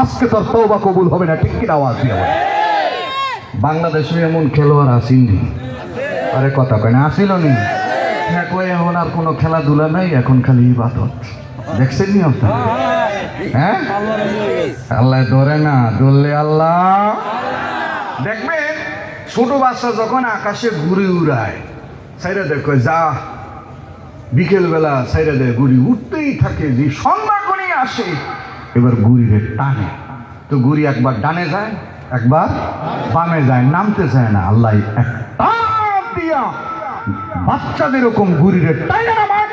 আজকে তোর তওবা কবুল হবে না, ঠিক কি আওয়াজ দিয়ে বল। বাংলাদেশে এমন খেলোয়াড় আসেনি, আরে কথা কয় না, আসিল নি? হ্যাঁ কয় এখন আর কোনো খেলাধুলা নাই, এখন খালি ইবাদত। দেখছেন নি আপনারা? হ্যাঁ, আল্লাহ ধরে না, ধরলে আল্লাহ। দেখবেন ছোট বাচ্চা যখন আকাশে ঘুরে উড়ায়, সাইরা দেখো যা, বিকেল বেলা সাইরা দেয়, ঘুড়ি উঠতেই থাকে, যে সন্ধ্যা করে আসে এবার ঘুড়িরে টানে, তো ঘুড়ি একবার ডানে যায় একবার বামে যায়, নামতে চায় না। আল্লাহ এক টান দিয়া বাচ্চাদের এরকম ঘুড়িরে টানে নামায়,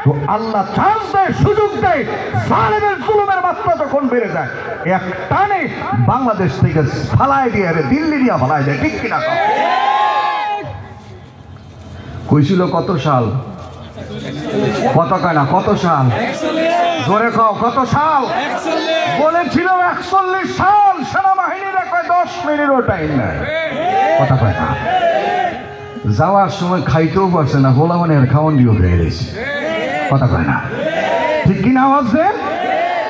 তো আল্লাহ চান্স দেয়, সুযোগ দেয়, জালেমের জুলুমের মাত্রা যখন বেড়ে যায় এক টানে বাংলাদেশ থেকে ফালায় দিয়ে দিল্লি দিয়া ফালায় দেয়, ঠিক কিনা? কইছিল কত সাল, কত কয় না, কত সাল, জোরে খাও, কত সাল বলেছিল? 41 সাল। সেনাবাহিনীর 10 মিনিটও টাইম নাই, কথা কয় না। যাওয়ার সময় খাইতেও পারছে না, হোলা মানে খাওয়ান দিয়ে হয়ে গেছে, কথা কয় না, ঠিক কিনা আওয়াজ দেন?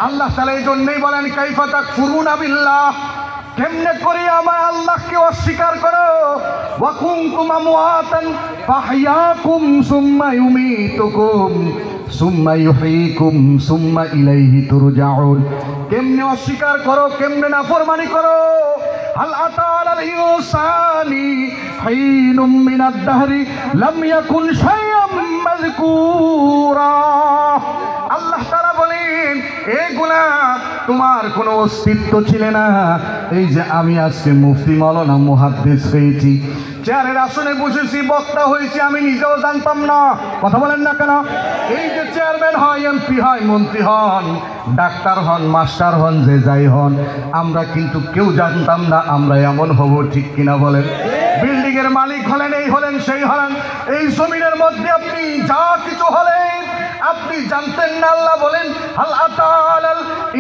আল্লাহ তাআলা এই জন্যই বলেন কাইফা তাকফুরুনা বিল্লাহ, কেমনে করে আমার আল্লাহকে অস্বীকার করো। ওয়া কুনতুম আমওয়াতান ফাহইয়াকুম সুম্মা ইউমীতুকুম সুম্মা ইউহয়িকুম সুম্মা ইলাইহি তুরজাউন। কেমনে অস্বীকার করো, কেমনে নাফরমানি করো। হাল আতা আলাল ইনসানি হাইনুম মিনাদ দাহরি লাম ইয়াকুন শাইআম মাযকুরা। আল্লাহ তাআলা বলেন এগুলা তোমার কোনো অস্তিত্ব ছিল না। এই যে আমি আজকে মুফতি মাওলানা মুহাদ্দিস হয়েছি, চেয়ারের আসনে বসেছি, বক্তা হয়েছি, আমি নিজেও জানতাম না, কথা বলেন না কেন? এই যে চেয়ারম্যান হয়, এমপি হয়, মন্ত্রী হন, ডাক্তার হন, মাস্টার হন, যে যাই হন, আমরা কিন্তু কেউ জানতাম না আমরা এমন হব, ঠিক কিনা বলেন? বিল্ডিং এর মালিক হলেন, এই হলেন, সেই হলেন, এই জমিনের মধ্যে আপনি যা কিছু হলেন আপনি জানতেন না। আল্লাহ বলেন হাল আতাল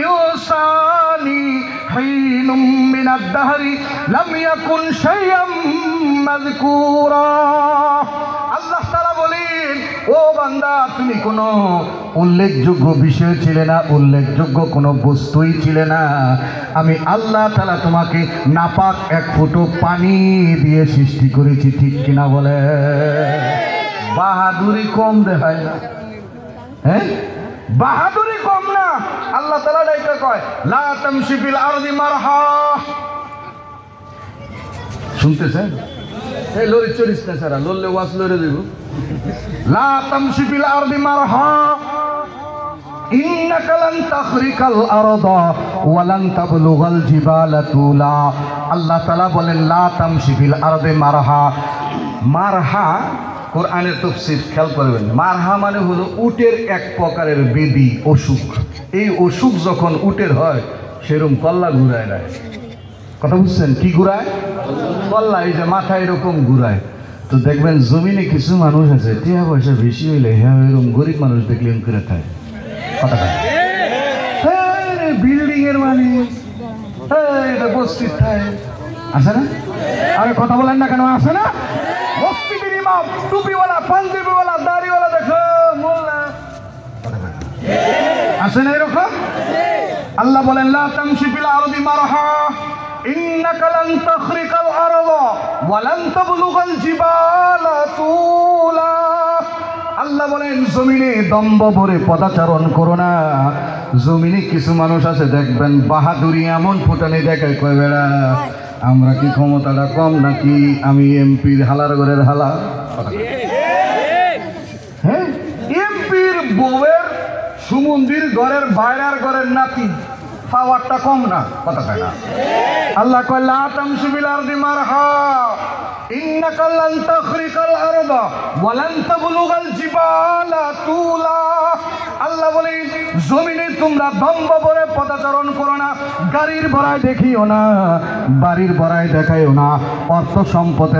ইউসানি হাইনুম মিনাদ দাহরি লাম ইয়াকুন শাইআম মাযকুরা। আল্লাহ তাআলা বলেন ও বান্দা, তুমি কোনো উল্লেখযোগ্য বিষয় ছিলে না, উল্লেখযোগ্য কোনো বস্তুই ছিলে না। আমি আল্লাহ তাআলা তোমাকে নাপাক এক ফোঁটো পানি দিয়ে সৃষ্টি করেছি, ঠিক কিনা বলে? বাহাদুরি কম দেখায় না, হ্যাঁ, বাহাদুরি কম না। আল্লাহ তাআলা ডাইকা কয় লা তামশি ফিল আরদি মারহা। শুনতেছেন? এই লরি চড়িস না সারা, লড়লে ওয়াজ লড়ে দেব। লা তামশি ফিল আরদি মারহা ইন্নাকা লান তাখরিকাল আরদা ওয়া লান তাবলুগাল জিবালা তুলা। আল্লাহ তাআলা বলেন লা তামশি ফিল আরদি মারহা। মারহা কোরআনের তাফসীর খেয়াল করবেন, মারহা মানে হলো উটের এক প্রকারের বেদি, অসুখ। এই অসুখ যখন উটের হয় সেরকম কল্লা ঘুরায় না, কথা বুঝছেন? কি ঘুরায়? কল্লা, এই যে মাথা এরকম ঘুরায়। তো দেখবেন জমিনে কিছু মানুষ আছে টিয়া পয়সা বেশি হইলে হ্যাঁ এরকম গরিব মানুষ দেখলে এরকম করে থাকে, কথা বলে বিল্ডিং এর মানে এটা বস্তির থাকে, আছে না? আরে কথা বলেন না কেন, আছে না? মসজিদের ইমাম টুপিওয়ালা, পাঞ্জাবিওয়ালা, দাড়িওয়ালা, দেখো মোল্লা, আছে না এরকম? আল্লাহ বলেন লা তামশি ফিল আরদি মারহা ইন্নাকা লান তাখরিকাল আরদা ওয়া লান তাবলুগাল জিবালা তুলা। আল্লাহ বলেন জমিনে দম্ভ ভরে পদাচারণ করো না। জমিনে কিছু মানুষ আছে দেখবেন বাহাদুরি এমন ফুটানি দেখায়, কয় বেড়া আমরা কি ক্ষমতাটা কম নাকি, আমি এমপির হালার ঘরের হালা। হ্যাঁ, এমপির বউয়ের সুমন্দির ঘরের বাইরের ঘরের নাতি, পাওয়ারটা কম না, কথা কয় না? আল্লাহ কয় লা তামশি ফিল আরদি মারহা ইন্নাকা লান তাখরিকাল আরদা ওয়া লান তাবলুগাল জিবালা তুলা। আল্লাহ বলে জমিনে তোমরা দম্ভ ভরে পদাচারণ করো না, গাড়ির বড়াই দেখিও না, বাড়ির বড়াই দেখাইও না, অর্থ সম্পদের